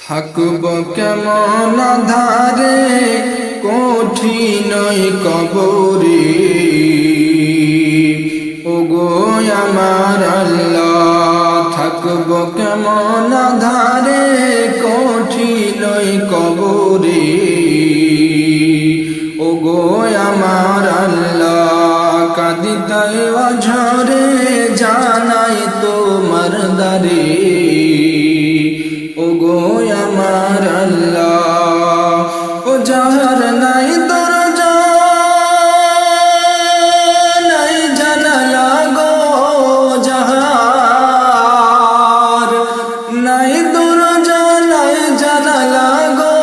থাকব কেমন ধারে কঠিনই কবরে, ওগো আমার আল্লাহ থাকব কেমন ধারে কঠিনই কবরে, ওগো আমার আল্লাহ কাঁদিতাই অঝরে জানাই তোমার দারে, ওগো আমার আল্লাহ ও যাহার নাই দরজা নাই জানালা গো, যাহার নাই দরজা নাই জানালা গো,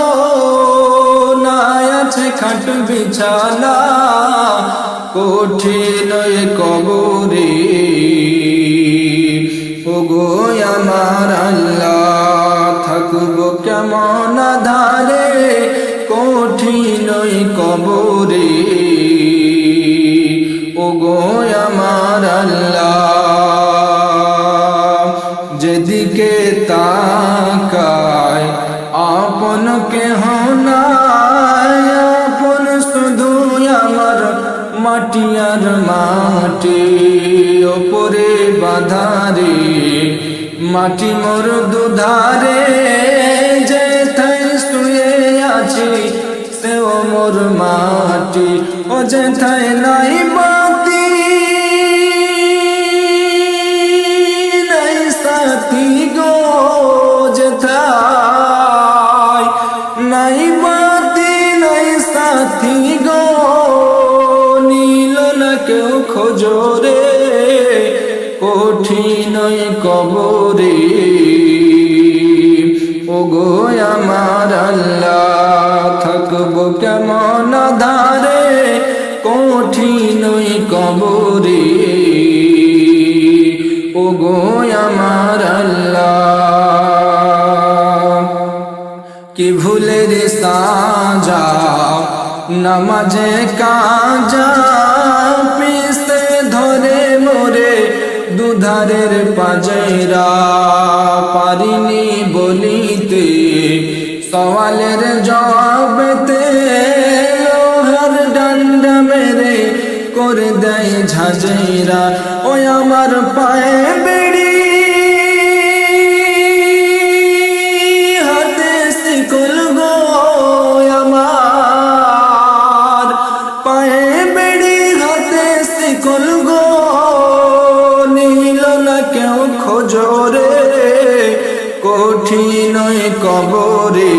নাই আছে খাট বিছানা কঠিন কবরে, ওগো আমার আল্লাহ থাকব কেমন ধারে কঠিনই কবরে, ওগো আমার আল্লাহ যেদিকে তাকায় আপন কেহ নাই, আপন শুধু আমার মাটি আর মাটি, ওপরে বাঁধারে মাটি মোর দুধারে, যেথায় শুয়ে আছি সেও মোর মাটি, ও যেথায় নাই বাতি নাই সাথী গো, যেথায় নাই বাতি নাই সাথী গো, নীল না কেউ খোঁজরে কঠিনই কবরে, ওগো আমার আল্লাহ থাকব কেমন ধারে কঠিনই কবরে, ওগো আমার আল্লাহ কি ভুলের সাজা নামাজে কাজা পিসে ধরে মোরে দুধারের পাজেরা, পারিনি বলিতে সওয়ালের জবাবেতে, লোহার ডান্ডা মেরে করে দেয় ঝাঁঝেরা, ওই আমার পায়ে বেড়ি হাতে শিকল গো, আমার পায়ে বেড়ি হাতে শিকল গো, কেউ খোঁজরে কঠিনই কবরে,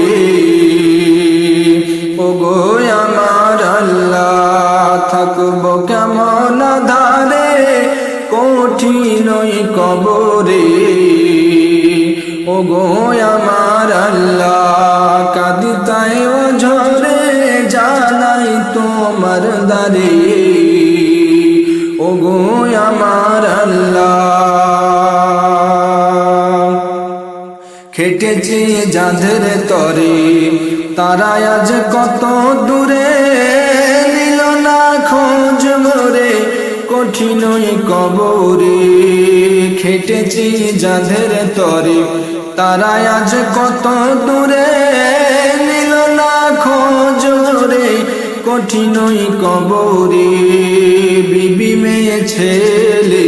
ওগো আমার আল্লাহ থাকব কেমন ধারে কঠিনই কবরে, ওগো আমার আল্লাহ কাঁদিতাই অঝরে জানাই তোমার দারে, ওগো আমার আল্লাহ খেটেছি যাদের তরে তারা আজ কত দূরে, নিল না খোঁজ মোরে কঠিনই কবরে, খেটেছি যাদের তরে তারা আজ কত দূরে, নিল না খোঁজ মোরে কঠিনই কবরে, বিবি মেয়ে ছেলে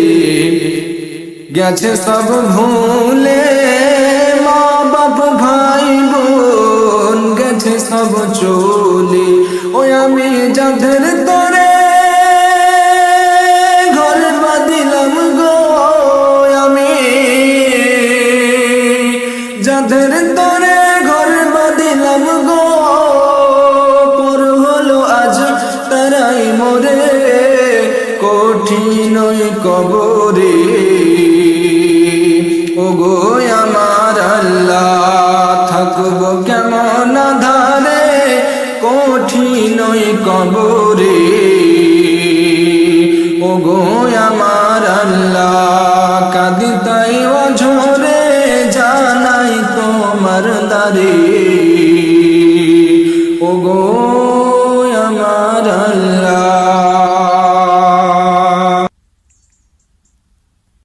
গেছে সব ভুলে, মা বাপ ভাই বোন গেছে সব চলে, ওই আমি যাদের তরে ঘর বাঁধিলাম গো, আমি যাদের তরে ঘর বাঁধিলাম গো, পর হলো আজ তারাই মোরে কঠিনই কবরে, ওগো আমার আল্লাহ থাকব কেমন ধারে কঠিনই কবরে, ওগো আমার আল্লাহ কাঁদিতাই অঝরে জানাই তোমার দারে।